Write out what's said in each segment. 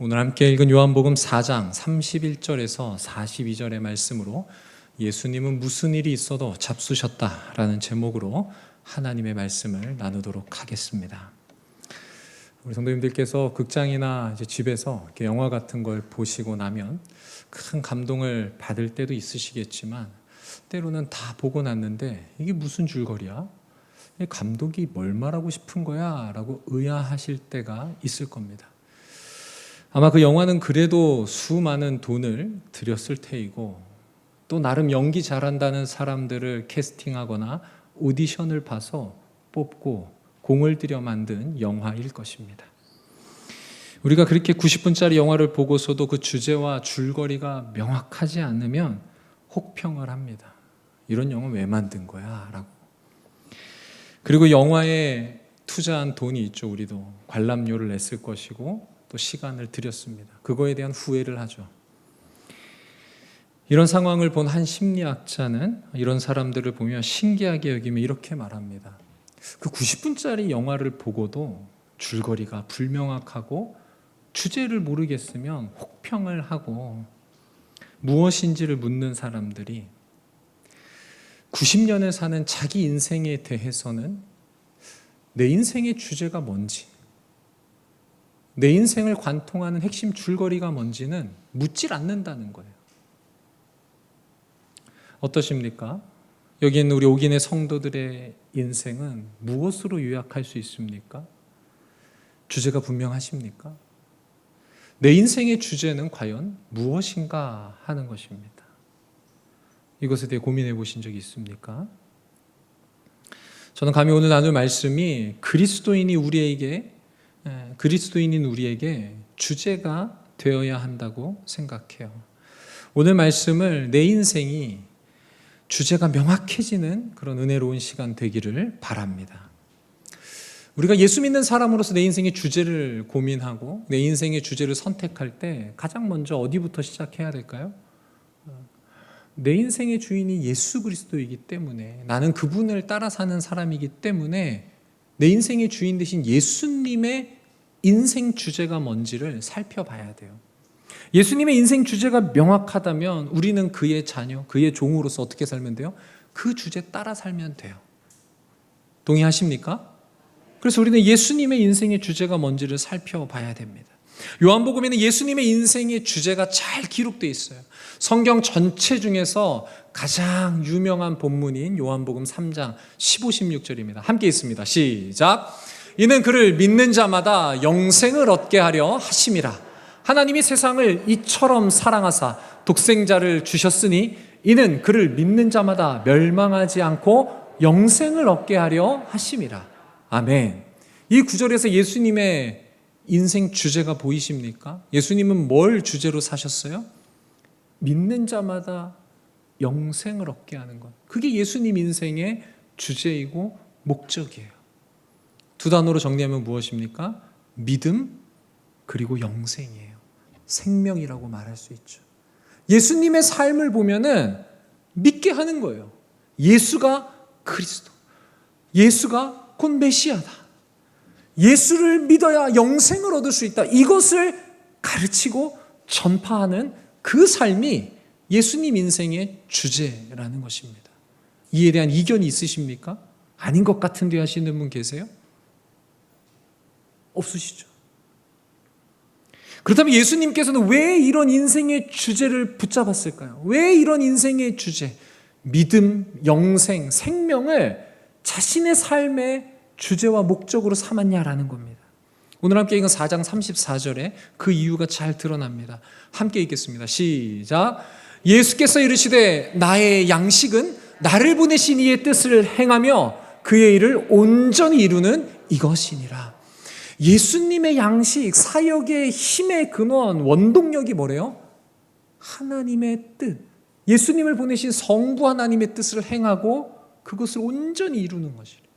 오늘 함께 읽은 요한복음 4장 31절에서 42절의 말씀으로 예수님은 무슨 일이 있어도 잡수셨다라는 제목으로 하나님의 말씀을 나누도록 하겠습니다. 우리 성도님들께서 극장이나 이제 집에서 이렇게 영화 같은 걸 보시고 나면 큰 감동을 받을 때도 있으시겠지만 때로는 다 보고 났는데 이게 무슨 줄거리야? 감독이 뭘 말하고 싶은 거야? 라고 의아하실 때가 있을 겁니다. 아마 그 영화는 그래도 수많은 돈을 들였을 테이고 또 나름 연기 잘한다는 사람들을 캐스팅하거나 오디션을 봐서 뽑고 공을 들여 만든 영화일 것입니다. 우리가 그렇게 90분짜리 영화를 보고서도 그 주제와 줄거리가 명확하지 않으면 혹평을 합니다. 이런 영화 왜 만든 거야? 라고. 그리고 영화에 투자한 돈이 있죠. 우리도 관람료를 냈을 것이고 또 시간을 들였습니다. 그거에 대한 후회를 하죠. 이런 상황을 본 한 심리학자는 이런 사람들을 보며 신기하게 여기며 이렇게 말합니다. 그 90분짜리 영화를 보고도 줄거리가 불명확하고 주제를 모르겠으면 혹평을 하고 무엇인지를 묻는 사람들이 90년을 사는 자기 인생에 대해서는 내 인생의 주제가 뭔지, 내 인생을 관통하는 핵심 줄거리가 뭔지는 묻질 않는다는 거예요. 어떠십니까? 여기 있는 우리 옥인의 성도들의 인생은 무엇으로 요약할 수 있습니까? 주제가 분명하십니까? 내 인생의 주제는 과연 무엇인가 하는 것입니다. 이것에 대해 고민해 보신 적이 있습니까? 저는 감히 오늘 나눌 말씀이 그리스도인인 우리에게 주제가 되어야 한다고 생각해요. 오늘 말씀을 내 인생이 주제가 명확해지는 그런 은혜로운 시간 되기를 바랍니다. 우리가 예수 믿는 사람으로서 내 인생의 주제를 고민하고 내 인생의 주제를 선택할 때 가장 먼저 어디부터 시작해야 될까요? 내 인생의 주인이 예수 그리스도이기 때문에, 나는 그분을 따라 사는 사람이기 때문에 내 인생의 주인 되신 예수님의 인생 주제가 뭔지를 살펴봐야 돼요. 예수님의 인생 주제가 명확하다면 우리는 그의 자녀, 그의 종으로서 어떻게 살면 돼요? 그 주제 따라 살면 돼요. 동의하십니까? 그래서 우리는 예수님의 인생의 주제가 뭔지를 살펴봐야 됩니다. 요한복음에는 예수님의 인생의 주제가 잘 기록되어 있어요. 성경 전체 중에서 가장 유명한 본문인 요한복음 3장 15, 16절입니다. 함께 있습니다. 시작. 이는 그를 믿는 자마다 영생을 얻게 하려 하심이라. 하나님이 세상을 이처럼 사랑하사 독생자를 주셨으니 이는 그를 믿는 자마다 멸망하지 않고 영생을 얻게 하려 하심이라. 아멘. 이 구절에서 예수님의 인생 주제가 보이십니까? 예수님은 뭘 주제로 사셨어요? 믿는 자마다 영생을 얻게 하는 것. 그게 예수님 인생의 주제이고 목적이에요. 두 단어로 정리하면 무엇입니까? 믿음 그리고 영생이에요. 생명이라고 말할 수 있죠. 예수님의 삶을 보면은 믿게 하는 거예요. 예수가 그리스도, 예수가 곧 메시아다, 예수를 믿어야 영생을 얻을 수 있다, 이것을 가르치고 전파하는 그 삶이 예수님 인생의 주제라는 것입니다. 이에 대한 이견이 있으십니까? 아닌 것 같은데 하시는 분 계세요? 없으시죠? 그렇다면 예수님께서는 왜 이런 인생의 주제를 붙잡았을까요? 왜 이런 인생의 주제, 믿음, 영생, 생명을 자신의 삶의 주제와 목적으로 삼았냐라는 겁니다. 오늘 함께 읽은 4장 34절에 그 이유가 잘 드러납니다. 함께 읽겠습니다. 시작. 예수께서 이르시되 나의 양식은 나를 보내신 이의 뜻을 행하며 그의 일을 온전히 이루는 이것이니라. 예수님의 양식, 사역의 힘의 근원, 원동력이 뭐래요? 하나님의 뜻. 예수님을 보내신 성부 하나님의 뜻을 행하고 그것을 온전히 이루는 것이래요.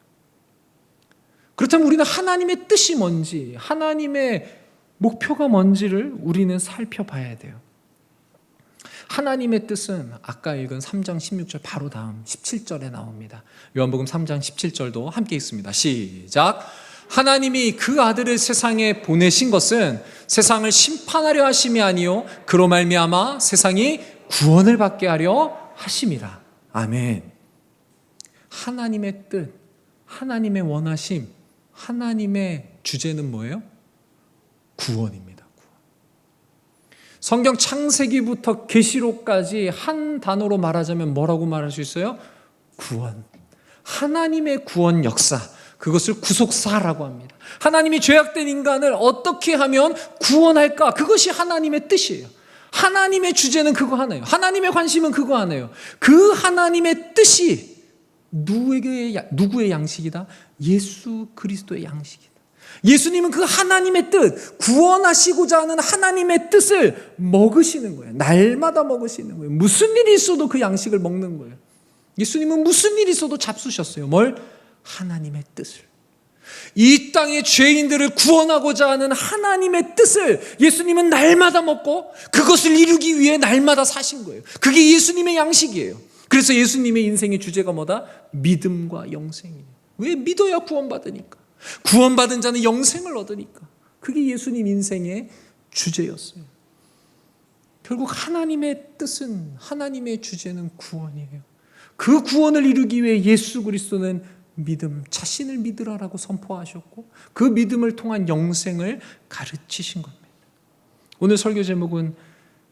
그렇다면 우리는 하나님의 뜻이 뭔지, 하나님의 목표가 뭔지를 우리는 살펴봐야 돼요. 하나님의 뜻은 아까 읽은 3장 16절 바로 다음 17절에 나옵니다. 요한복음 3장 17절도 함께 읽습니다. 시작. 하나님이 그 아들을 세상에 보내신 것은 세상을 심판하려 하심이 아니요 그로 말미암아 세상이 구원을 받게 하려 하심이라. 아멘. 하나님의 뜻, 하나님의 원하심, 하나님의 주제는 뭐예요? 구원입니다. 구원. 성경 창세기부터 계시록까지 한 단어로 말하자면 뭐라고 말할 수 있어요? 구원. 하나님의 구원 역사, 그것을 구속사라고 합니다. 하나님이 죄악된 인간을 어떻게 하면 구원할까? 그것이 하나님의 뜻이에요. 하나님의 주제는 그거 하나예요. 하나님의 관심은 그거 하나예요. 그 하나님의 뜻이 누구의 양식이다? 예수 그리스도의 양식이다. 예수님은 그 하나님의 뜻, 구원하시고자 하는 하나님의 뜻을 먹으시는 거예요. 날마다 먹으시는 거예요. 무슨 일이 있어도 그 양식을 먹는 거예요. 예수님은 무슨 일이 있어도 잡수셨어요. 뭘? 하나님의 뜻을. 이 땅의 죄인들을 구원하고자 하는 하나님의 뜻을 예수님은 날마다 먹고 그것을 이루기 위해 날마다 사신 거예요. 그게 예수님의 양식이에요. 그래서 예수님의 인생의 주제가 뭐다? 믿음과 영생이에요. 왜? 믿어야 구원받으니까. 구원받은 자는 영생을 얻으니까. 그게 예수님 인생의 주제였어요. 결국 하나님의 뜻은, 하나님의 주제는 구원이에요. 그 구원을 이루기 위해 예수 그리스도는 믿음, 자신을 믿으라라고 선포하셨고 그 믿음을 통한 영생을 가르치신 겁니다. 오늘 설교 제목은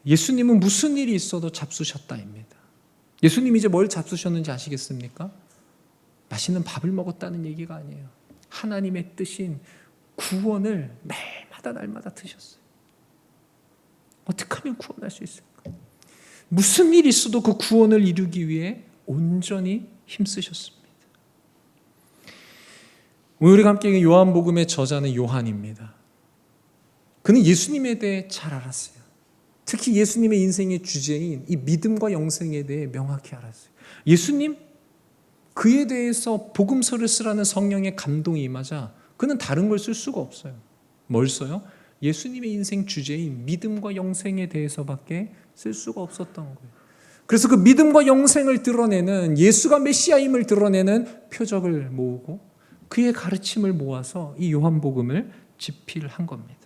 예수님은 무슨 일이 있어도 잡수셨다입니다. 예수님이 이제 뭘 잡수셨는지 아시겠습니까? 맛있는 밥을 먹었다는 얘기가 아니에요. 하나님의 뜻인 구원을 날마다 드셨어요. 어떻게 하면 구원할 수 있을까? 무슨 일이 있어도 그 구원을 이루기 위해 온전히 힘쓰셨습니다. 오늘 우리가 함께 읽은 요한복음의 저자는 요한입니다. 그는 예수님에 대해 잘 알았어요. 특히 예수님의 인생의 주제인 이 믿음과 영생에 대해 명확히 알았어요. 예수님, 그에 대해서 복음서를 쓰라는 성령의 감동이 임하자 그는 다른 걸 쓸 수가 없어요. 뭘 써요? 예수님의 인생 주제인 믿음과 영생에 대해서밖에 쓸 수가 없었던 거예요. 그래서 그 믿음과 영생을 드러내는, 예수가 메시아임을 드러내는 표적을 모으고 그의 가르침을 모아서 이 요한복음을 집필한 겁니다.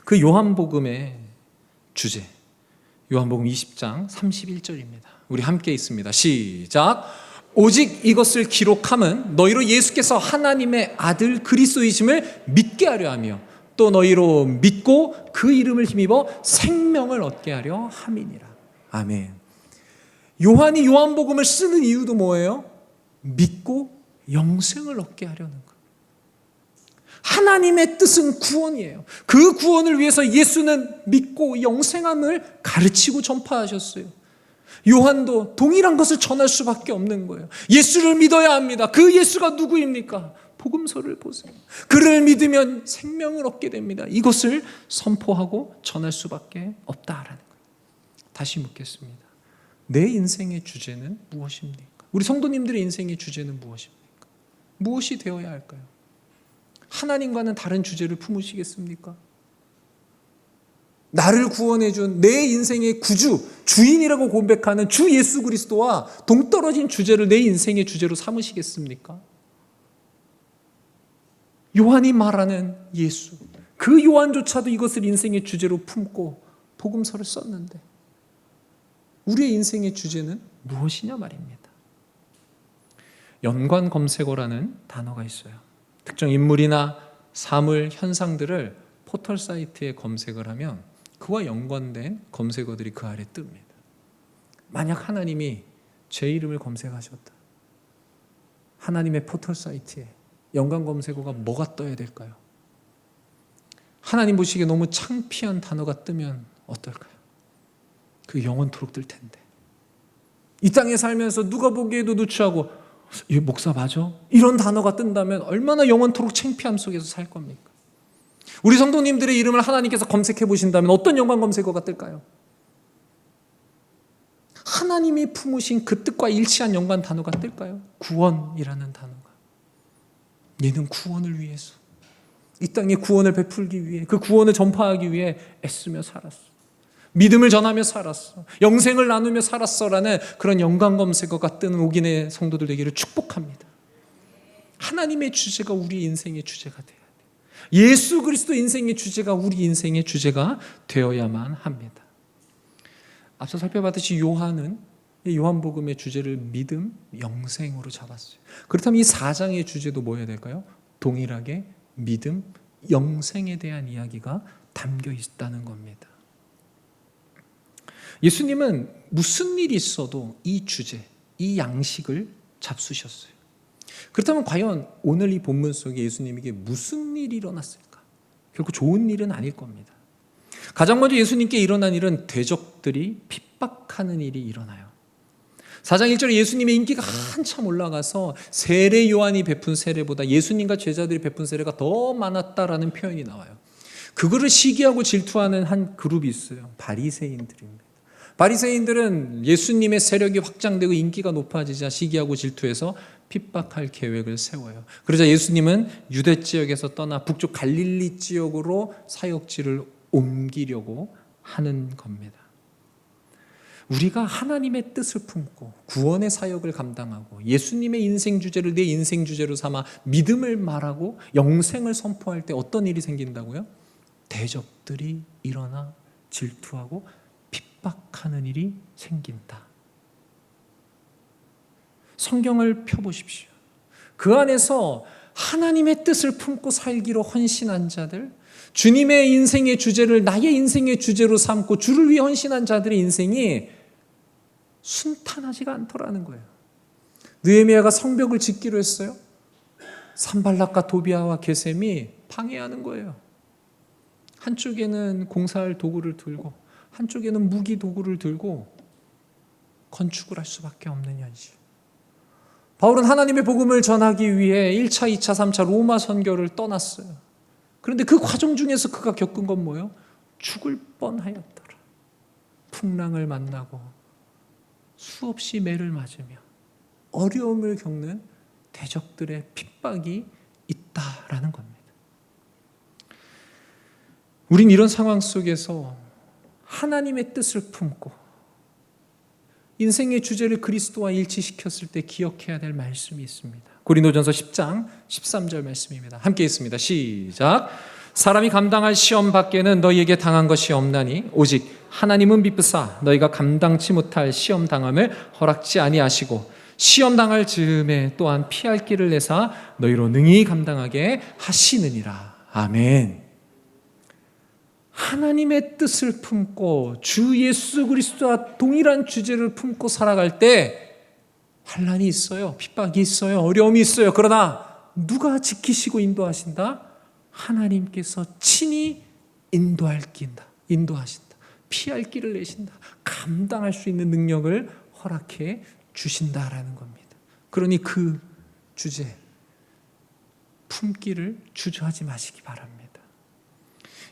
그 요한복음의 주제, 요한복음 20장 31절입니다. 우리 함께 있습니다. 시작. 오직 이것을 기록함은 너희로 예수께서 하나님의 아들 그리스도이심을 믿게 하려 하며 또 너희로 믿고 그 이름을 힘입어 생명을 얻게 하려 함이니라. 아멘. 요한이 요한복음을 쓰는 이유도 뭐예요? 믿고 영생을 얻게 하려는 것. 하나님의 뜻은 구원이에요. 그 구원을 위해서 예수는 믿고 영생함을 가르치고 전파하셨어요. 요한도 동일한 것을 전할 수밖에 없는 거예요. 예수를 믿어야 합니다. 그 예수가 누구입니까? 복음서를 보세요. 그를 믿으면 생명을 얻게 됩니다. 이것을 선포하고 전할 수밖에 없다라는 거예요. 다시 묻겠습니다. 내 인생의 주제는 무엇입니까? 우리 성도님들의 인생의 주제는 무엇입니까? 무엇이 되어야 할까요? 하나님과는 다른 주제를 품으시겠습니까? 나를 구원해 준 내 인생의 구주, 주인이라고 고백하는 주 예수 그리스도와 동떨어진 주제를 내 인생의 주제로 삼으시겠습니까? 요한이 말하는 예수, 그 요한조차도 이것을 인생의 주제로 품고 복음서를 썼는데 우리의 인생의 주제는 무엇이냐 말입니다. 연관 검색어라는 단어가 있어요. 특정 인물이나 사물, 현상들을 포털 사이트에 검색을 하면 그와 연관된 검색어들이 그 아래 뜹니다. 만약 하나님이 제 이름을 검색하셨다. 하나님의 포털 사이트에 연관 검색어가 뭐가 떠야 될까요? 하나님 보시기에 너무 창피한 단어가 뜨면 어떨까요? 그 영원토록 뜰 텐데. 이 땅에 살면서 누가 보기에도 누추하고 얘 목사 맞아? 이런 단어가 뜬다면 얼마나 영원토록 창피함 속에서 살 겁니까? 우리 성도님들의 이름을 하나님께서 검색해 보신다면 어떤 연관 검색어가 뜰까요? 하나님이 품으신 그 뜻과 일치한 연관 단어가 뜰까요? 구원이라는 단어가. 얘는 구원을 위해서, 이 땅에 구원을 베풀기 위해, 그 구원을 전파하기 위해 애쓰며 살았어. 믿음을 전하며 살았어. 영생을 나누며 살았어라는 그런 연관 검색어가 뜨는 옥인의 성도들 되기를 축복합니다. 하나님의 주제가 우리 인생의 주제가 돼야 돼요. 예수 그리스도 인생의 주제가 우리 인생의 주제가 되어야만 합니다. 앞서 살펴봤듯이 요한은 요한복음의 주제를 믿음, 영생으로 잡았어요. 그렇다면 이 4장의 주제도 뭐 해야 될까요? 동일하게 믿음, 영생에 대한 이야기가 담겨 있다는 겁니다. 예수님은 무슨 일이 있어도 이 주제, 이 양식을 잡수셨어요. 그렇다면 과연 오늘 이 본문 속에 예수님에게 무슨 일이 일어났을까? 결코 좋은 일은 아닐 겁니다. 가장 먼저 예수님께 일어난 일은 대적들이 핍박하는 일이 일어나요. 4장 1절에 예수님의 인기가 한참 올라가서 세례 요한이 베푼 세례보다 예수님과 제자들이 베푼 세례가 더 많았다라는 표현이 나와요. 그거를 시기하고 질투하는 한 그룹이 있어요. 바리새인들입니다. 바리새인들은 예수님의 세력이 확장되고 인기가 높아지자 시기하고 질투해서 핍박할 계획을 세워요. 그러자 예수님은 유대 지역에서 떠나 북쪽 갈릴리 지역으로 사역지를 옮기려고 하는 겁니다. 우리가 하나님의 뜻을 품고 구원의 사역을 감당하고 예수님의 인생 주제를 내 인생 주제로 삼아 믿음을 말하고 영생을 선포할 때 어떤 일이 생긴다고요? 대적들이 일어나 질투하고 핍박하는 일이 생긴다. 성경을 펴보십시오. 그 안에서 하나님의 뜻을 품고 살기로 헌신한 자들, 주님의 인생의 주제를 나의 인생의 주제로 삼고 주를 위해 헌신한 자들의 인생이 순탄하지가 않더라는 거예요. 느헤미야가 성벽을 짓기로 했어요. 산발락과 도비아와 게셈이 방해하는 거예요. 한쪽에는 공사할 도구를 들고 한쪽에는 무기 도구를 들고 건축을 할 수밖에 없는 현실. 바울은 하나님의 복음을 전하기 위해 1차, 2차, 3차 로마 선교를 떠났어요. 그런데 그 과정 중에서 그가 겪은 건 뭐예요? 죽을 뻔하였더라. 풍랑을 만나고 수없이 매를 맞으며 어려움을 겪는 대적들의 핍박이 있다라는 겁니다. 우린 이런 상황 속에서 하나님의 뜻을 품고 인생의 주제를 그리스도와 일치시켰을 때 기억해야 될 말씀이 있습니다. 고린도전서 10장 13절 말씀입니다. 함께 읽습니다. 시작. 사람이 감당할 시험 밖에는 너희에게 당한 것이 없나니 오직 하나님은 미쁘사 너희가 감당치 못할 시험 당함을 허락지 아니하시고 시험 당할 즈음에 또한 피할 길을 내사 너희로 능히 감당하게 하시느니라. 아멘. 하나님의 뜻을 품고 주 예수 그리스도와 동일한 주제를 품고 살아갈 때 환난이 있어요. 핍박이 있어요. 어려움이 있어요. 그러나 누가 지키시고 인도하신다? 하나님께서 친히 인도하신다. 피할 길을 내신다. 감당할 수 있는 능력을 허락해 주신다라는 겁니다. 그러니 그 주제 품기를 주저하지 마시기 바랍니다.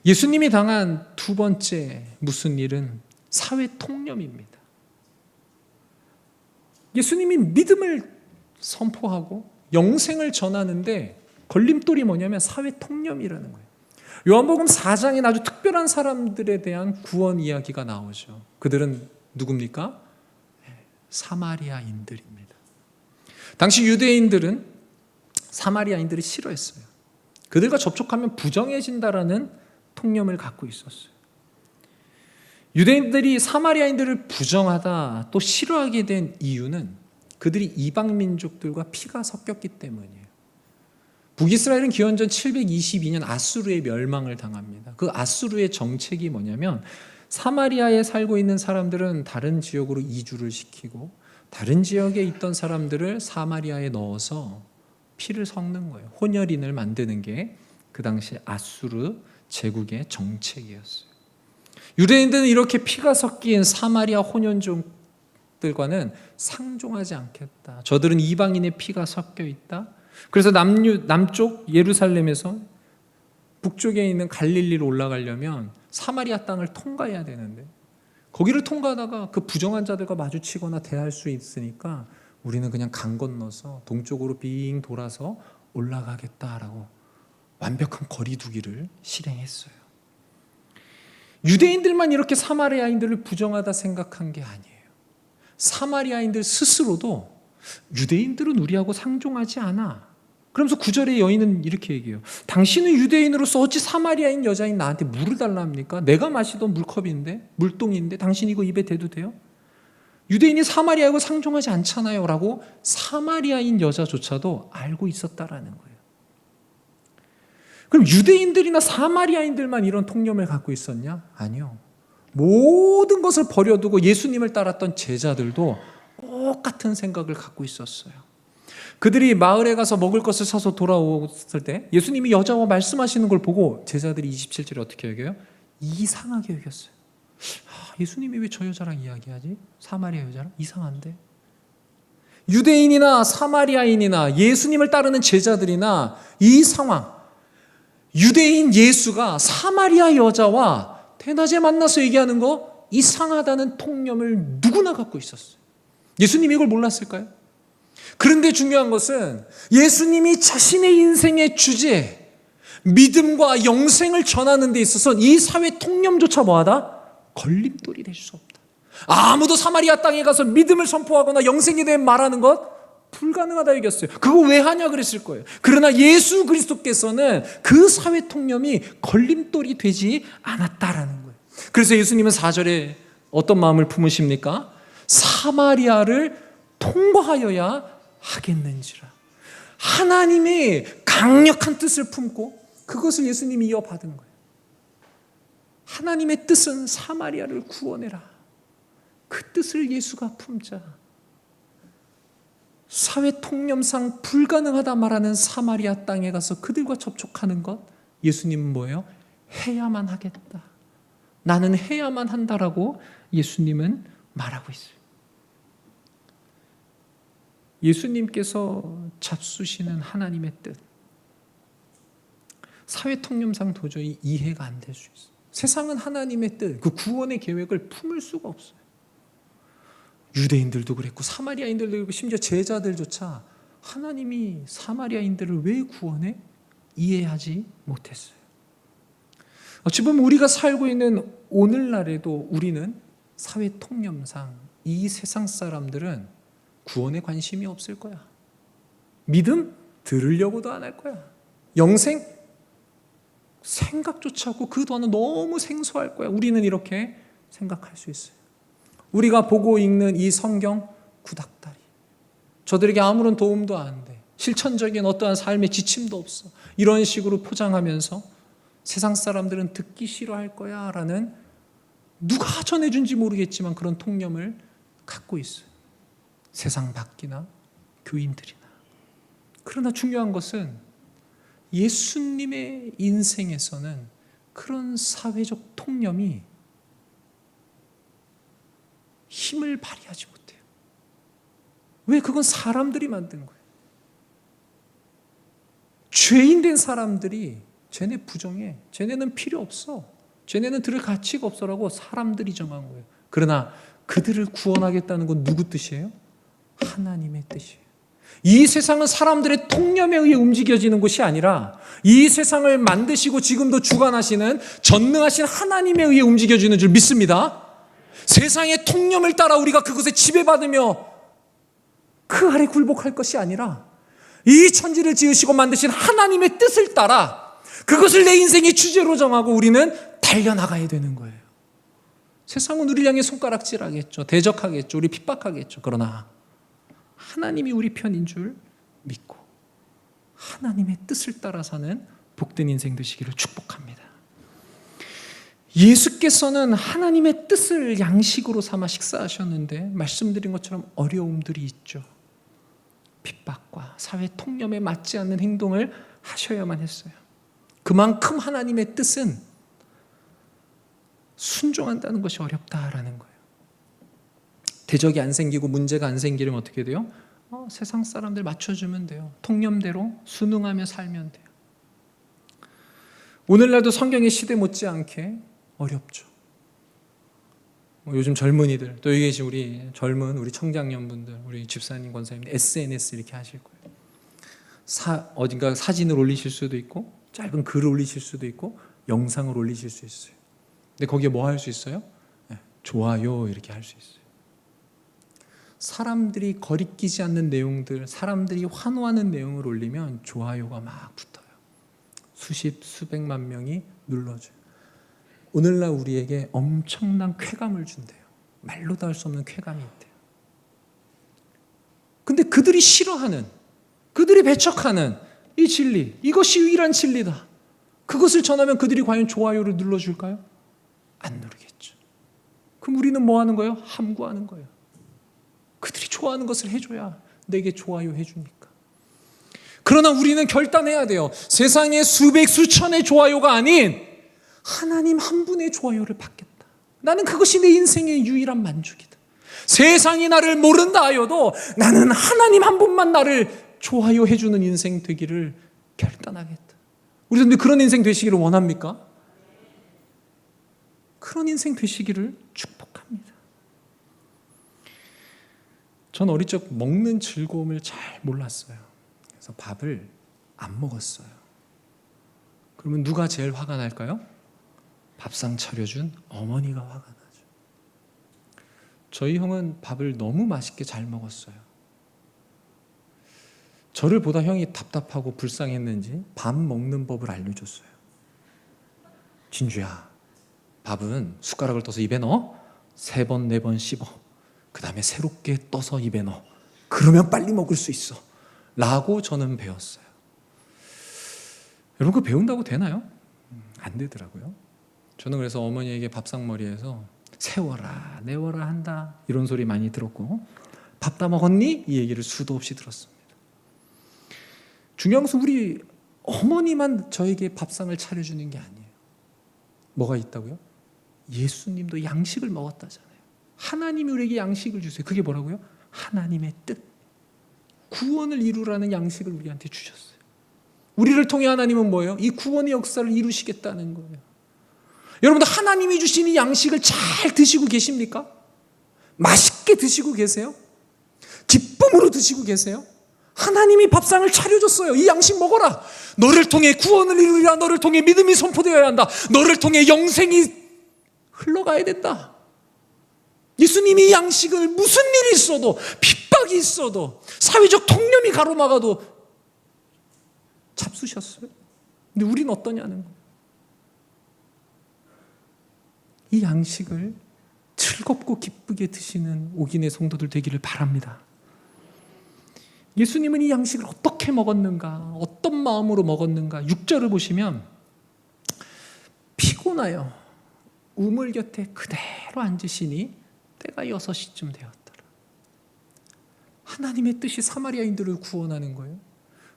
예수님이 당한 두 번째 무슨 일은 사회 통념입니다. 예수님이 믿음을 선포하고 영생을 전하는데 걸림돌이 뭐냐면 사회 통념이라는 거예요. 요한복음 4장에 아주 특별한 사람들에 대한 구원 이야기가 나오죠. 그들은 누굽니까? 사마리아인들입니다. 당시 유대인들은 사마리아인들을 싫어했어요. 그들과 접촉하면 부정해진다라는 통념을 갖고 있었어요. 유대인들이 사마리아인들을 부정하다 또 싫어하게 된 이유는 그들이 이방 민족들과 피가 섞였기 때문이에요. 북이스라엘은 기원전 722년 아수르의 멸망을 당합니다. 그 아수르의 정책이 뭐냐면 사마리아에 살고 있는 사람들은 다른 지역으로 이주를 시키고 다른 지역에 있던 사람들을 사마리아에 넣어서 피를 섞는 거예요. 혼혈인을 만드는 게 그 당시 아수르 제국의 정책이었어요. 유대인들은 이렇게 피가 섞인 사마리아 혼연족들과는 상종하지 않겠다. 저들은 이방인의 피가 섞여 있다. 그래서 남쪽 예루살렘에서 북쪽에 있는 갈릴리로 올라가려면 사마리아 땅을 통과해야 되는데 거기를 통과하다가 그 부정한 자들과 마주치거나 대할 수 있으니까 우리는 그냥 강 건너서 동쪽으로 빙 돌아서 올라가겠다라고 완벽한 거리두기를 실행했어요. 유대인들만 이렇게 사마리아인들을 부정하다 생각한 게 아니에요. 사마리아인들 스스로도 유대인들은 우리하고 상종하지 않아. 그러면서 9절에 여인은 이렇게 얘기해요. 당신은 유대인으로서 어찌 사마리아인 여자인 나한테 물을 달라 합니까? 내가 마시던 물컵인데, 물동인데 당신 이거 입에 대도 돼요? 유대인이 사마리아하고 상종하지 않잖아요 라고 사마리아인 여자조차도 알고 있었다라는 거예요. 그럼 유대인들이나 사마리아인들만 이런 통념을 갖고 있었냐? 아니요. 모든 것을 버려두고 예수님을 따랐던 제자들도 똑같은 생각을 갖고 있었어요. 그들이 마을에 가서 먹을 것을 사서 돌아왔을 때 예수님이 여자와 말씀하시는 걸 보고 제자들이 27절에 어떻게 여겨요? 이상하게 여겼어요. 예수님이 왜 저 여자랑 이야기하지? 사마리아 여자랑? 이상한데? 유대인이나 사마리아인이나 예수님을 따르는 제자들이나 이 상황, 유대인 예수가 사마리아 여자와 대낮에 만나서 얘기하는 거 이상하다는 통념을 누구나 갖고 있었어요. 예수님이 이걸 몰랐을까요? 그런데 중요한 것은 예수님이 자신의 인생의 주제, 믿음과 영생을 전하는 데 있어서 이 사회 통념조차 뭐하다? 걸림돌이 될 수 없다. 아무도 사마리아 땅에 가서 믿음을 선포하거나 영생에 대해 말하는 것 불가능하다 얘기했어요. 그거 왜 하냐 그랬을 거예요. 그러나 예수 그리스도께서는 그 사회 통념이 걸림돌이 되지 않았다라는 거예요. 그래서 예수님은 4절에 어떤 마음을 품으십니까? 사마리아를 통과하여야 하겠는지라. 하나님의 강력한 뜻을 품고 그것을 예수님이 이어받은 거예요. 하나님의 뜻은 사마리아를 구원해라. 그 뜻을 예수가 품자. 사회 통념상 불가능하다 말하는 사마리아 땅에 가서 그들과 접촉하는 것, 예수님은 뭐예요? 해야만 하겠다. 나는 해야만 한다라고 예수님은 말하고 있어요. 예수님께서 잡수시는 하나님의 뜻, 사회 통념상 도저히 이해가 안 될 수 있어요. 세상은 하나님의 뜻, 그 구원의 계획을 품을 수가 없어요. 유대인들도 그랬고 사마리아인들도 그랬고 심지어 제자들조차 하나님이 사마리아인들을 왜 구원해? 이해하지 못했어요. 어찌 보면 우리가 살고 있는 오늘날에도 우리는 사회 통념상 이 세상 사람들은 구원에 관심이 없을 거야. 믿음 들으려고도 안 할 거야. 영생 생각조차 하고 그 단어 너무 생소할 거야. 우리는 이렇게 생각할 수 있어요. 우리가 보고 읽는 이 성경 구닥다리, 저들에게 아무런 도움도 안 돼. 실천적인 어떠한 삶의 지침도 없어. 이런 식으로 포장하면서 세상 사람들은 듣기 싫어할 거야 라는, 누가 전해준지 모르겠지만 그런 통념을 갖고 있어요. 세상 밖이나 교인들이나. 그러나 중요한 것은 예수님의 인생에서는 그런 사회적 통념이 힘을 발휘하지 못해요. 왜? 그건 사람들이 만든 거예요. 죄인된 사람들이 쟤네 부정해, 쟤네는 필요 없어, 쟤네는 들을 가치가 없어라고 사람들이 정한 거예요. 그러나 그들을 구원하겠다는 건 누구 뜻이에요? 하나님의 뜻이에요. 이 세상은 사람들의 통념에 의해 움직여지는 것이 아니라 이 세상을 만드시고 지금도 주관하시는 전능하신 하나님에 의해 움직여지는 줄 믿습니다. 세상의 통념을 따라 우리가 그것에 지배받으며 그 아래 굴복할 것이 아니라 이 천지를 지으시고 만드신 하나님의 뜻을 따라 그것을 내 인생의 주제로 정하고 우리는 달려나가야 되는 거예요. 세상은 우리를 향해 손가락질하겠죠. 대적하겠죠. 우리 핍박하겠죠. 그러나 하나님이 우리 편인 줄 믿고 하나님의 뜻을 따라 사는 복된 인생 되시기를 축복합니다. 예수께서는 하나님의 뜻을 양식으로 삼아 식사하셨는데 말씀드린 것처럼 어려움들이 있죠. 핍박과 사회 통념에 맞지 않는 행동을 하셔야만 했어요. 그만큼 하나님의 뜻은 순종한다는 것이 어렵다라는 거예요. 대적이 안 생기고 문제가 안 생기려면 어떻게 돼요? 세상 사람들 맞춰주면 돼요. 통념대로 순응하며 살면 돼요. 오늘날도 성경의 시대 못지않게 어렵죠. 요즘 젊은이들, 또 여기 계신 우리 젊은 우리 청장년분들, 우리 집사님, 권사님 SNS 이렇게 하실 거예요. 어딘가 사진을 올리실 수도 있고 짧은 글을 올리실 수도 있고 영상을 올리실 수 있어요. 근데 거기에 뭐 할 수 있어요? 좋아요 이렇게 할 수 있어요. 사람들이 거리끼지 않는 내용들, 사람들이 환호하는 내용을 올리면 좋아요가 막 붙어요. 수십, 수백만 명이 눌러줘요. 오늘날 우리에게 엄청난 쾌감을 준대요. 말로도 할 수 없는 쾌감이 있대요. 근데 그들이 싫어하는, 그들이 배척하는 이 진리, 이것이 유일한 진리다. 그것을 전하면 그들이 과연 좋아요를 눌러줄까요? 안 누르겠죠. 그럼 우리는 뭐 하는 거예요? 함구하는 거예요. 그들이 좋아하는 것을 해줘야 내게 좋아요 해주니까. 그러나 우리는 결단해야 돼요. 세상에 수백 수천의 좋아요가 아닌 하나님 한 분의 좋아요를 받겠다. 나는 그것이 내 인생의 유일한 만족이다. 세상이 나를 모른다 하여도 나는 하나님 한 분만 나를 좋아요 해주는 인생 되기를 결단하겠다. 우리도 그런 인생 되시기를 원합니까? 그런 인생 되시기를 축복합니다. 전 어릴 적 먹는 즐거움을 잘 몰랐어요. 그래서 밥을 안 먹었어요. 그러면 누가 제일 화가 날까요? 밥상 차려준 어머니가 화가 나죠. 저희 형은 밥을 너무 맛있게 잘 먹었어요. 저를 보다 형이 답답하고 불쌍했는지 밥 먹는 법을 알려줬어요. 진주야, 밥은 숟가락을 떠서 입에 넣어 3번, 4번 씹어. 그 다음에 새롭게 떠서 입에 넣어. 그러면 빨리 먹을 수 있어. 라고 저는 배웠어요. 여러분, 그거 배운다고 되나요? 안 되더라고요. 저는 그래서 어머니에게 밥상머리에서 세워라 내워라 한다 이런 소리 많이 들었고, 밥 다 먹었니? 이 얘기를 수도 없이 들었습니다. 중요한 것은 우리 어머니만 저에게 밥상을 차려주는 게 아니에요. 뭐가 있다고요? 예수님도 양식을 먹었다잖아요. 하나님이 우리에게 양식을 주세요. 그게 뭐라고요? 하나님의 뜻, 구원을 이루라는 양식을 우리한테 주셨어요. 우리를 통해 하나님은 뭐예요? 이 구원의 역사를 이루시겠다는 거예요. 여러분들 하나님이 주신 이 양식을 잘 드시고 계십니까? 맛있게 드시고 계세요? 기쁨으로 드시고 계세요? 하나님이 밥상을 차려줬어요. 이 양식 먹어라. 너를 통해 구원을 이루리라. 너를 통해 믿음이 선포되어야 한다. 너를 통해 영생이 흘러가야 된다. 예수님이 이 양식을 무슨 일이 있어도, 핍박이 있어도, 사회적 통념이 가로막아도 잡수셨어요. 근데 우리는 어떠냐는 거예요. 이 양식을 즐겁고 기쁘게 드시는 옥인의 성도들 되기를 바랍니다. 예수님은 이 양식을 어떻게 먹었는가, 어떤 마음으로 먹었는가. 6절을 보시면 피곤하여 우물 곁에 그대로 앉으시니 때가 6시쯤 되었더라. 하나님의 뜻이 사마리아인들을 구원하는 거예요.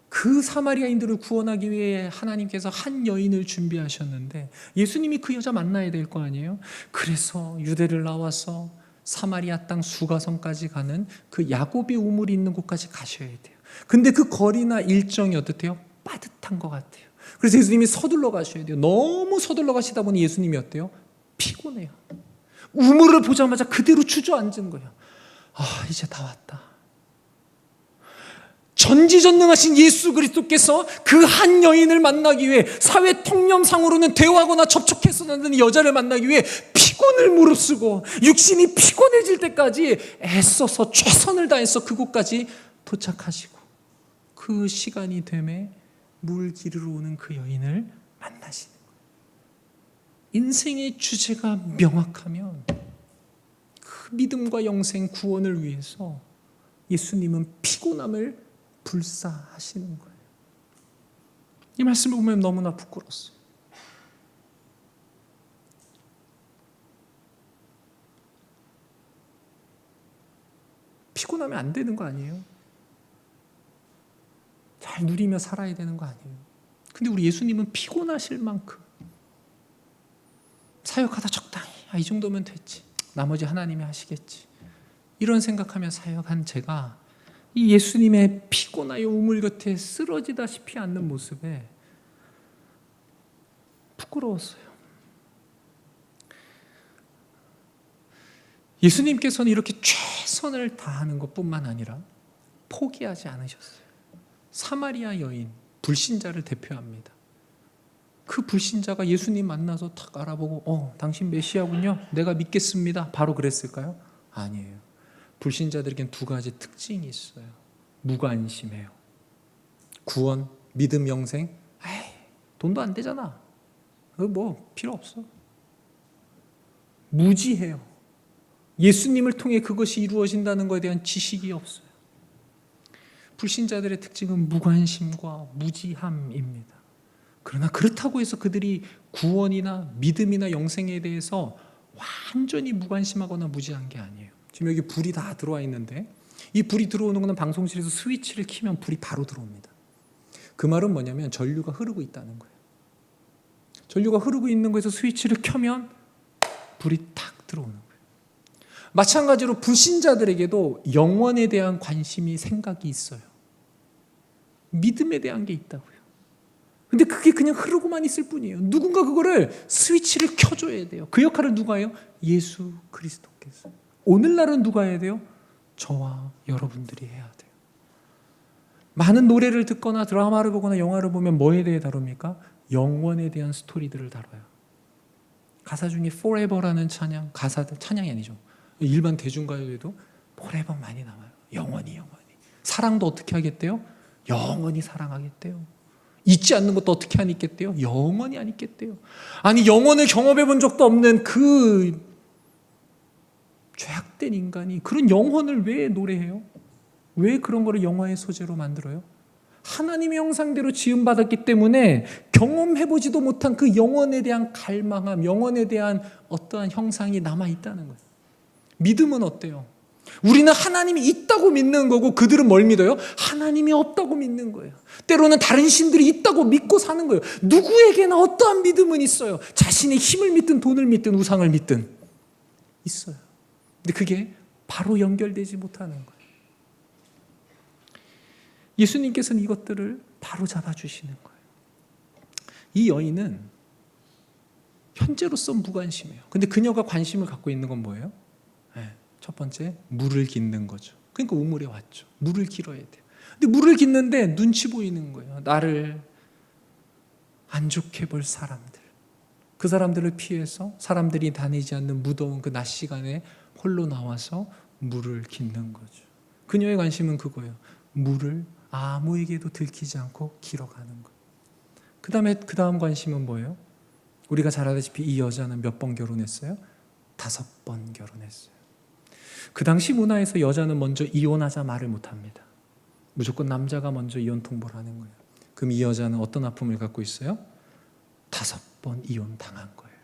그 사마리아인들을 구원하기 위해 하나님께서 한 여인을 준비하셨는데 예수님이 그 여자 만나야 될 거 아니에요. 그래서 유대를 나와서 사마리아 땅 수가성까지 가는 그 야곱의 우물이 있는 곳까지 가셔야 돼요. 근데 그 거리나 일정이 어떻대요? 빠듯한 것 같아요. 그래서 예수님이 서둘러 가셔야 돼요. 너무 서둘러 가시다 보니 예수님이 어때요? 피곤해요. 우물을 보자마자 그대로 주저앉은 거예요. 아, 이제 다 왔다. 전지전능하신 예수 그리스도께서 그 한 여인을 만나기 위해, 사회 통념상으로는 대화하거나 접촉해서는 여자를 만나기 위해 피곤을 무릅쓰고 육신이 피곤해질 때까지 애써서 최선을 다해서 그곳까지 도착하시고, 그 시간이 되매 물 기르러 오는 그 여인을 만나시는 거예요. 인생의 주제가 명확하면 그 믿음과 영생 구원을 위해서 예수님은 피곤함을 불사하시는 거예요. 이 말씀을 보면 너무나 부끄러웠어요. 피곤하면 안 되는 거 아니에요? 잘 누리며 살아야 되는 거 아니에요? 근데 우리 예수님은 피곤하실 만큼 사역하다 적당히, 이 정도면 됐지, 나머지 하나님이 하시겠지, 이런 생각하며 사역한 제가 이 예수님의 피곤하여 우물 곁에 쓰러지다시피 앉는 모습에 부끄러웠어요. 예수님께서는 이렇게 최선을 다하는 것뿐만 아니라 포기하지 않으셨어요. 사마리아 여인, 불신자를 대표합니다. 그 불신자가 예수님 만나서 탁 알아보고 당신 메시아군요, 내가 믿겠습니다, 바로 그랬을까요? 아니에요. 불신자들에겐 두 가지 특징이 있어요. 무관심해요. 구원, 믿음, 영생, 에이, 돈도 안 되잖아. 그거 뭐 필요 없어. 무지해요. 예수님을 통해 그것이 이루어진다는 것에 대한 지식이 없어요. 불신자들의 특징은 무관심과 무지함입니다. 그러나 그렇다고 해서 그들이 구원이나 믿음이나 영생에 대해서 완전히 무관심하거나 무지한 게 아니에요. 지금 여기 불이 다 들어와 있는데 이 불이 들어오는 것은 방송실에서 스위치를 켜면 불이 바로 들어옵니다. 그 말은 뭐냐면 전류가 흐르고 있다는 거예요. 전류가 흐르고 있는 거에서 스위치를 켜면 불이 탁 들어오는 거예요. 마찬가지로 불신자들에게도 영원에 대한 관심이 생각이 있어요. 믿음에 대한 게 있다고요. 근데 그게 그냥 흐르고만 있을 뿐이에요. 누군가 그거를 스위치를 켜줘야 돼요. 그 역할을 누가 해요? 예수 그리스도께서. 오늘날은 누가 해야 돼요? 저와 여러분들이 해야 돼요. 많은 노래를 듣거나 드라마를 보거나 영화를 보면 뭐에 대해 다룹니까? 영원에 대한 스토리들을 다뤄요. 가사 중에 Forever라는 찬양, 찬양이 아니죠. 일반 대중가요에도 Forever 많이 나와요. 영원히. 사랑도 어떻게 하겠대요? 영원히 사랑하겠대요. 잊지 않는 것도 어떻게 안 잊겠대요? 영원히 안 잊겠대요. 아니 영원을 경험해 본 적도 없는 그 죄악된 인간이 그런 영혼을 왜 노래해요? 왜 그런 거를 영화의 소재로 만들어요? 하나님의 형상대로 지음받았기 때문에 경험해보지도 못한 그 영혼에 대한 갈망함, 영혼에 대한 어떠한 형상이 남아있다는 거예요. 믿음은 어때요? 우리는 하나님이 있다고 믿는 거고 그들은 뭘 믿어요? 하나님이 없다고 믿는 거예요. 때로는 다른 신들이 있다고 믿고 사는 거예요. 누구에게나 어떠한 믿음은 있어요. 자신의 힘을 믿든 돈을 믿든 우상을 믿든 있어요. 근데 그게 바로 연결되지 못하는 거예요. 예수님께서는 이것들을 바로 잡아주시는 거예요. 이 여인은 현재로서 무관심해요. 근데 그녀가 관심을 갖고 있는 건 뭐예요? 첫 번째, 물을 깃는 거죠. 그러니까 우물에 왔죠. 물을 길어야 돼요. 근데 물을 깃는데 눈치 보이는 거예요. 나를 안 좋게 볼 사람들. 그 사람들을 피해서 사람들이 다니지 않는 무더운 그 낮 시간에 홀로 나와서 물을 깃는 거죠. 그녀의 관심은 그거예요. 물을 아무에게도 들키지 않고 길어가는 거예요. 그 다음 관심은 뭐예요? 우리가 잘 알다시피 이 여자는 몇 번 결혼했어요? 5번 결혼했어요. 그 당시 문화에서 여자는 먼저 이혼하자 말을 못합니다. 무조건 남자가 먼저 이혼 통보를 하는 거예요. 그럼 이 여자는 어떤 아픔을 갖고 있어요? 5번 이혼 당한 거예요.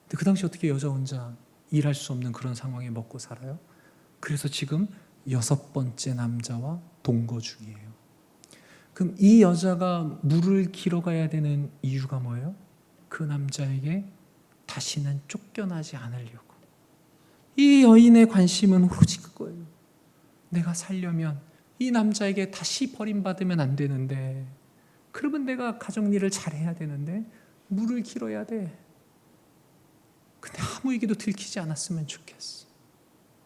근데 그 당시 어떻게 여자 혼자 일할 수 없는 그런 상황에 먹고 살아요? 그래서 지금 6번째 남자와 동거 중이에요. 그럼 이 여자가 물을 길어가야 되는 이유가 뭐예요? 그 남자에게 다시는 쫓겨나지 않으려고. 이 여인의 관심은 오로지 그거예요. 내가 살려면 이 남자에게 다시 버림받으면 안 되는데, 그러면 내가 가정일을 잘해야 되는데 물을 길어야 돼. 근데 아무에게도 들키지 않았으면 좋겠어.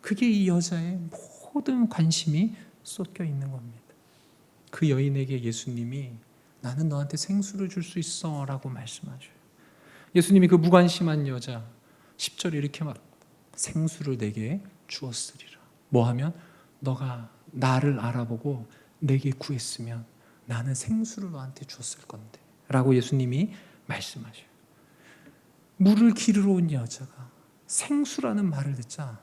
그게 이 여자의 모든 관심이 쏟겨 있는 겁니다. 그 여인에게 예수님이 나는 너한테 생수를 줄 수 있어 라고 말씀하셔요. 예수님이 그 무관심한 여자 10절에 이렇게 말, 생수를 내게 주었으리라. 뭐 하면? 너가 나를 알아보고 내게 구했으면 나는 생수를 너한테 주었을 건데 라고 예수님이 말씀하셔요. 물을 기르러 온 여자가 생수라는 말을 듣자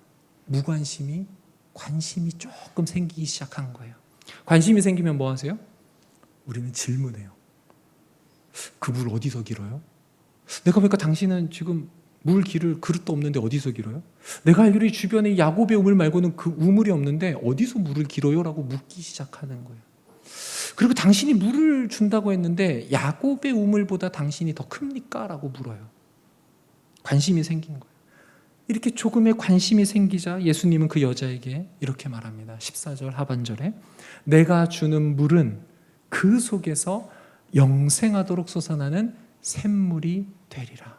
무관심이 관심이 조금 생기기 시작한 거예요. 관심이 생기면 뭐 하세요? 우리는 질문해요. 그 물 어디서 길어요? 내가 보니까 당신은 지금 물 기를 그릇도 없는데 어디서 길어요? 내가 알기로 주변에 야곱의 우물 말고는 그 우물이 없는데 어디서 물을 길어요? 라고 묻기 시작하는 거예요. 그리고 당신이 물을 준다고 했는데 야곱의 우물보다 당신이 더 큽니까? 라고 물어요. 관심이 생긴 거예요. 이렇게 조금의 관심이 생기자 예수님은 그 여자에게 이렇게 말합니다. 14절 하반절에 내가 주는 물은 그 속에서 영생하도록 솟아나는 샘물이 되리라.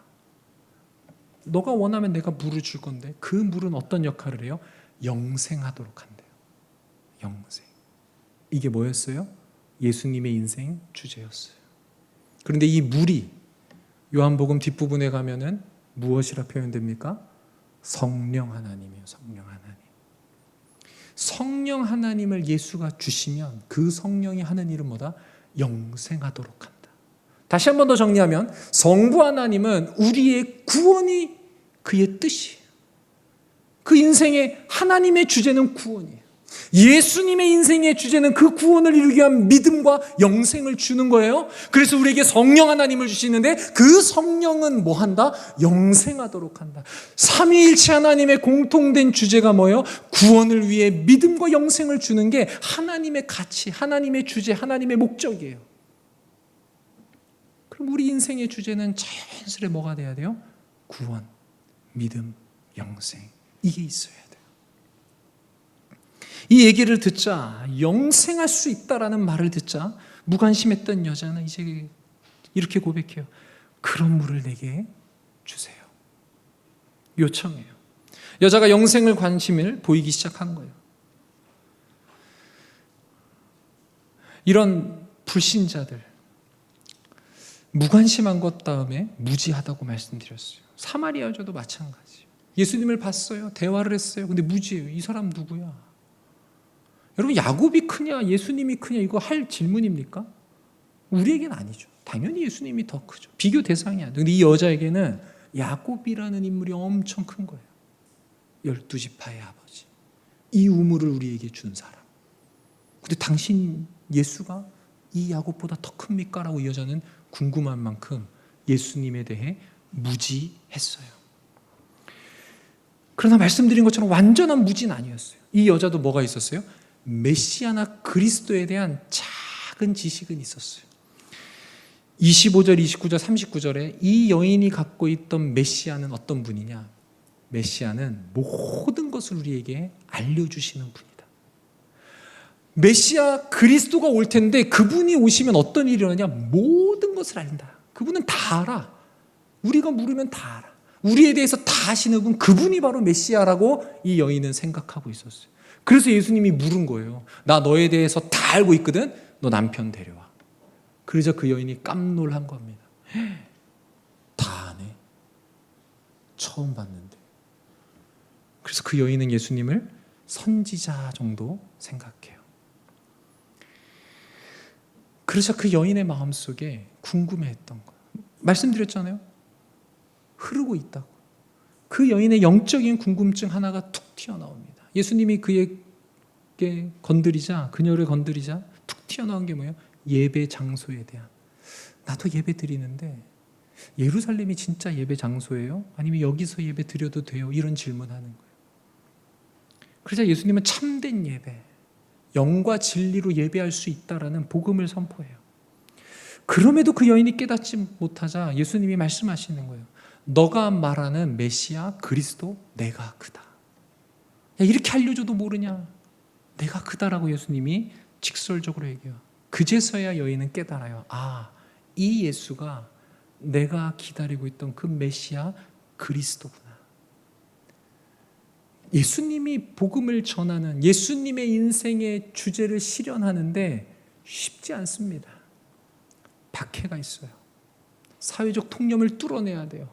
너가 원하면 내가 물을 줄 건데 그 물은 어떤 역할을 해요? 영생하도록 한대요. 영생. 이게 뭐였어요? 예수님의 인생 주제였어요. 그런데 이 물이 요한복음 뒷부분에 가면은 무엇이라 표현됩니까? 성령 하나님이에요. 성령 하나님. 성령 하나님을 예수가 주시면 그 성령이 하는 일은 뭐다? 영생하도록 한다. 다시 한 번 더 정리하면 성부 하나님은 우리의 구원이 그의 뜻이에요. 그 인생의 하나님의 주제는 구원이에요. 예수님의 인생의 주제는 그 구원을 이루기 위한 믿음과 영생을 주는 거예요. 그래서 우리에게 성령 하나님을 주시는데 그 성령은 뭐 한다? 영생하도록 한다. 삼위일체 하나님의 공통된 주제가 뭐예요? 구원을 위해 믿음과 영생을 주는 게 하나님의 가치, 하나님의 주제, 하나님의 목적이에요. 그럼 우리 인생의 주제는 자연스레 뭐가 돼야 돼요? 구원, 믿음, 영생. 이게 있어야 돼요. 이 얘기를 듣자, 영생할 수 있다라는 말을 듣자 무관심했던 여자는 이제 이렇게 고백해요. 그런 물을 내게 주세요. 요청해요. 여자가 영생을 관심을 보이기 시작한 거예요. 이런 불신자들, 무관심한 것 다음에 무지하다고 말씀드렸어요. 사마리아 여자도 마찬가지예요. 예수님을 봤어요. 대화를 했어요. 근데 무지해요. 이 사람 누구야? 여러분, 야곱이 크냐 예수님이 크냐 이거 할 질문입니까? 우리에게는 아니죠. 당연히 예수님이 더 크죠. 비교 대상이 아니죠. 근데 이 여자에게는 야곱이라는 인물이 엄청 큰 거예요. 12지파의 아버지. 이 우물을 우리에게 준 사람. 근데 당신 예수가 이 야곱보다 더 큽니까? 라고 이 여자는 궁금한 만큼 예수님에 대해 무지했어요. 그러나 말씀드린 것처럼 완전한 무지는 아니었어요. 이 여자도 뭐가 있었어요? 메시아나 그리스도에 대한 작은 지식은 있었어요. 25절, 29절, 39절에 이 여인이 갖고 있던 메시아는 어떤 분이냐? 메시아는 모든 것을 우리에게 알려주시는 분이다. 메시아 그리스도가 올 텐데 그분이 오시면 어떤 일이 일어나냐? 모든 것을 알린다. 그분은 다 알아. 우리가 물으면 다 알아. 우리에 대해서 다 아시는 분, 그분이 바로 메시아라고 이 여인은 생각하고 있었어요. 그래서 예수님이 물은 거예요. 나 너에 대해서 다 알고 있거든. 너 남편 데려와. 그러자 그 여인이 깜놀한 겁니다. 다 아네. 처음 봤는데. 그래서 그 여인은 예수님을 선지자 정도 생각해요. 그러자 그 여인의 마음속에 궁금해했던 거예요. 말씀드렸잖아요. 흐르고 있다고. 그 여인의 영적인 궁금증 하나가 툭 튀어나옵니다. 예수님이 그에게 건드리자, 그녀를 건드리자 툭 튀어나온 게 뭐예요? 예배 장소에 대한. 나도 예배 드리는데 예루살렘이 진짜 예배 장소예요? 아니면 여기서 예배 드려도 돼요? 이런 질문하는 거예요. 그러자 예수님은 참된 예배, 영과 진리로 예배할 수 있다라는 복음을 선포해요. 그럼에도 그 여인이 깨닫지 못하자 예수님이 말씀하시는 거예요. 너가 말하는 메시아 그리스도 내가 그다. 야, 이렇게 알려줘도 모르냐? 내가 그다라고 예수님이 직설적으로 얘기해요. 그제서야 여인은 깨달아요. 아, 이 예수가 내가 기다리고 있던 그 메시아 그리스도구나. 예수님이 복음을 전하는 예수님의 인생의 주제를 실현하는데 쉽지 않습니다. 박해가 있어요. 사회적 통념을 뚫어내야 돼요.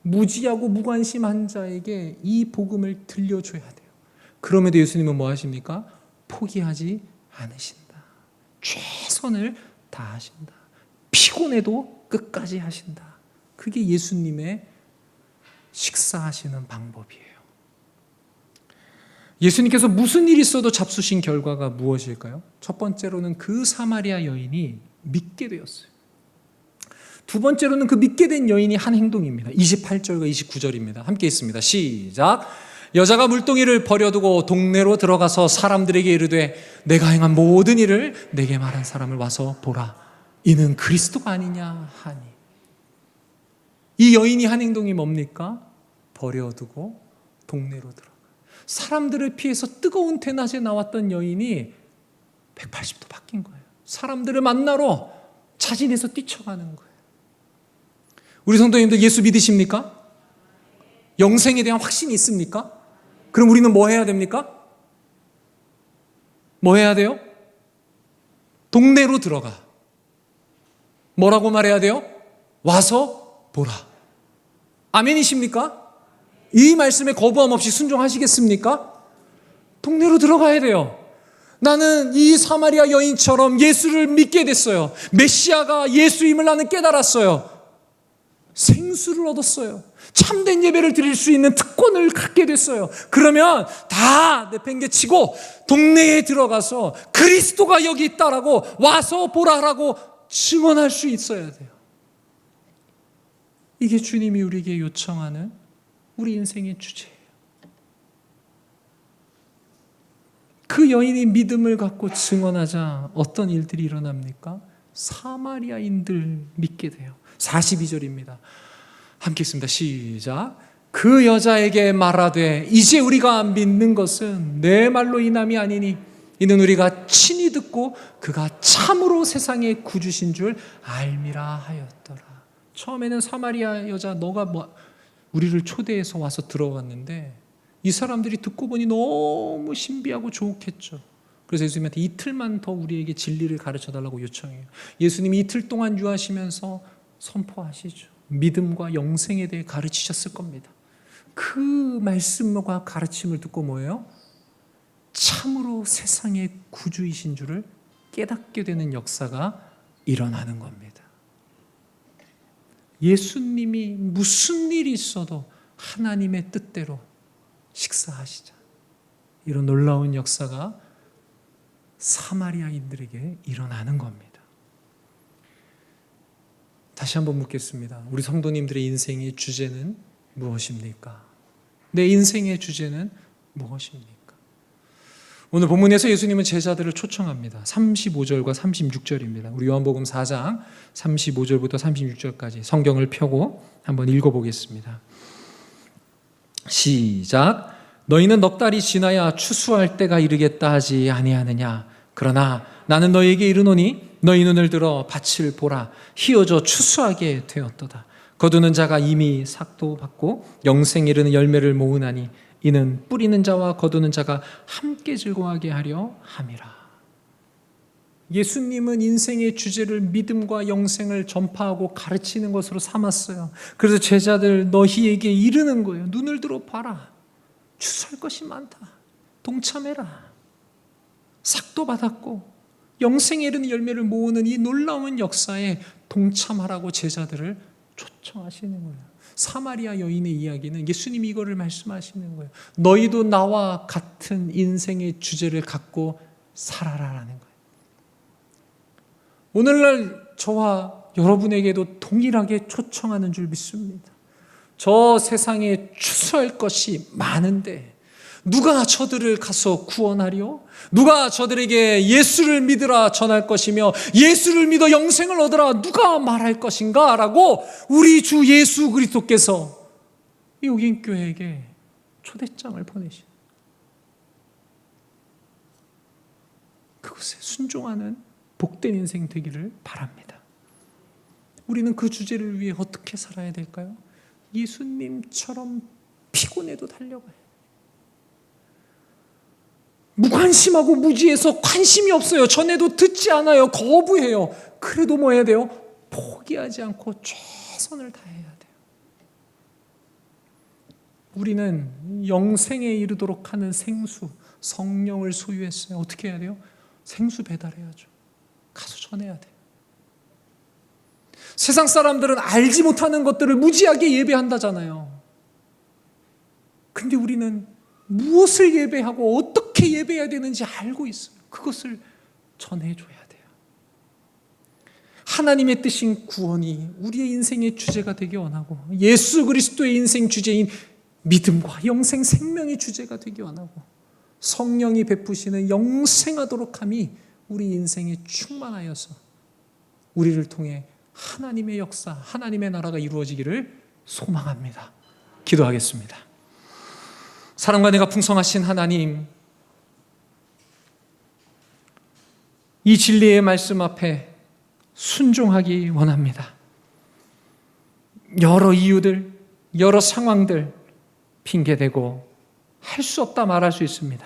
무지하고 무관심한 자에게 이 복음을 들려줘야 돼요. 그럼에도 예수님은 뭐 하십니까? 포기하지 않으신다. 최선을 다하신다. 피곤해도 끝까지 하신다. 그게 예수님의 식사하시는 방법이에요. 예수님께서 무슨 일이 있어도 잡수신 결과가 무엇일까요? 첫 번째로는 그 사마리아 여인이 믿게 되었어요. 두 번째로는 그 믿게 된 여인이 한 행동입니다. 28절과 29절입니다. 함께 있습니다. 시작. 여자가 물동이를 버려두고 동네로 들어가서 사람들에게 이르되 내가 행한 모든 일을 내게 말한 사람을 와서 보라. 이는 그리스도가 아니냐 하니. 이 여인이 한 행동이 뭡니까? 버려두고 동네로 들어가. 사람들을 피해서 뜨거운 대낮에 나왔던 여인이 180도 바뀐 거예요. 사람들을 만나러 자진해서 뛰쳐가는 거예요. 우리 성도님들 예수 믿으십니까? 영생에 대한 확신이 있습니까? 그럼 우리는 뭐 해야 됩니까? 뭐 해야 돼요? 동네로 들어가. 뭐라고 말해야 돼요? 와서 보라. 아멘이십니까? 이 말씀에 거부함 없이 순종하시겠습니까? 동네로 들어가야 돼요. 나는 이 사마리아 여인처럼 예수를 믿게 됐어요. 메시아가 예수임을 나는 깨달았어요. 생수를 얻었어요. 참된 예배를 드릴 수 있는 특권을 갖게 됐어요. 그러면 다 내팽개치고 동네에 들어가서 그리스도가 여기 있다라고 와서 보라라고 증언할 수 있어야 돼요. 이게 주님이 우리에게 요청하는 우리 인생의 주제예요. 그 여인이 믿음을 갖고 증언하자 어떤 일들이 일어납니까? 사마리아인들 믿게 돼요. 42절입니다. 함께 읽습니다. 시작. 그 여자에게 말하되 이제 우리가 믿는 것은 내 말로 인함이 아니니 이는 우리가 친히 듣고 그가 참으로 세상의 구주신 줄 알미라 하였더라. 처음에는 사마리아 여자 너가 우리를 초대해서 와서 들어왔는데 이 사람들이 듣고 보니 너무 신비하고 좋겠죠. 그래서 예수님한테 이틀만 더 우리에게 진리를 가르쳐달라고 요청해요. 예수님이 이틀 동안 유하시면서 선포하시죠. 믿음과 영생에 대해 가르치셨을 겁니다. 그 말씀과 가르침을 듣고 뭐예요? 참으로 세상의 구주이신 줄을 깨닫게 되는 역사가 일어나는 겁니다. 예수님이 무슨 일이 있어도 하나님의 뜻대로 식사하시자. 이런 놀라운 역사가 사마리아인들에게 일어나는 겁니다. 다시 한번 묻겠습니다. 우리 성도님들의 인생의 주제는 무엇입니까? 내 인생의 주제는 무엇입니까? 오늘 본문에서 예수님은 제자들을 초청합니다. 35절과 36절입니다. 우리 요한복음 4장 35절부터 36절까지 성경을 펴고 한번 읽어보겠습니다. 시작. 너희는 넉 달이 지나야 추수할 때가 이르겠다 하지 아니하느냐. 그러나 나는 너희에게 이르노니 너희 눈을 들어 밭을 보라. 희어져 추수하게 되었도다. 거두는 자가 이미 삭도 받고 영생에 이르는 열매를 모으나니 이는 뿌리는 자와 거두는 자가 함께 즐거워하게 하려 함이라. 예수님은 인생의 주제를 믿음과 영생을 전파하고 가르치는 것으로 삼았어요. 그래서 제자들 너희에게 이르는 거예요. 눈을 들어 봐라. 추수할 것이 많다. 동참해라. 삭도 받았고 영생에 이르는 열매를 모으는 이 놀라운 역사에 동참하라고 제자들을 초청하시는 거예요. 사마리아 여인의 이야기는 예수님이 이거를 말씀하시는 거예요. 너희도 나와 같은 인생의 주제를 갖고 살아라라는 거예요. 오늘날 저와 여러분에게도 동일하게 초청하는 줄 믿습니다. 저 세상에 추수할 것이 많은데 누가 저들을 가서 구원하리요? 누가 저들에게 예수를 믿으라 전할 것이며 예수를 믿어 영생을 얻으라 누가 말할 것인가? 라고 우리 주 예수 그리스도께서 이 오긴교회에게 초대장을 보내신 그것에 순종하는 복된 인생 되기를 바랍니다. 우리는 그 주제를 위해 어떻게 살아야 될까요? 예수님처럼 피곤해도 달려가요. 무관심하고 무지해서 관심이 없어요. 전에도 듣지 않아요. 거부해요. 그래도 뭐 해야 돼요? 포기하지 않고 최선을 다해야 돼요. 우리는 영생에 이르도록 하는 생수, 성령을 소유했어요. 어떻게 해야 돼요? 생수 배달해야죠. 가서 전해야 돼요. 세상 사람들은 알지 못하는 것들을 무지하게 예배한다잖아요. 근데 우리는 무엇을 예배하고 어떻게 예배해야 되는지 알고 있어요. 그것을 전해줘야 돼요. 하나님의 뜻인 구원이 우리의 인생의 주제가 되기 원하고 예수 그리스도의 인생 주제인 믿음과 영생 생명의 주제가 되기 원하고 성령이 베푸시는 영생하도록 함이 우리 인생에 충만하여서 우리를 통해 하나님의 역사, 하나님의 나라가 이루어지기를 소망합니다. 기도하겠습니다. 사랑과 은혜가 풍성하신 하나님, 이 진리의 말씀 앞에 순종하기 원합니다. 여러 이유들, 여러 상황들 핑계대고 할 수 없다 말할 수 있습니다.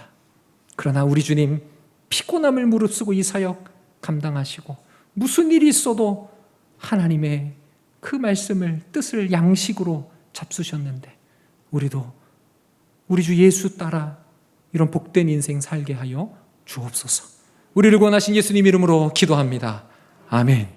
그러나 우리 주님 피곤함을 무릅쓰고 이 사역 감당하시고 무슨 일이 있어도 하나님의 그 말씀을 뜻을 양식으로 잡수셨는데 우리도 우리 주 예수 따라 이런 복된 인생 살게 하여 주옵소서. 우리를 구원하신 예수님 이름으로 기도합니다. 아멘.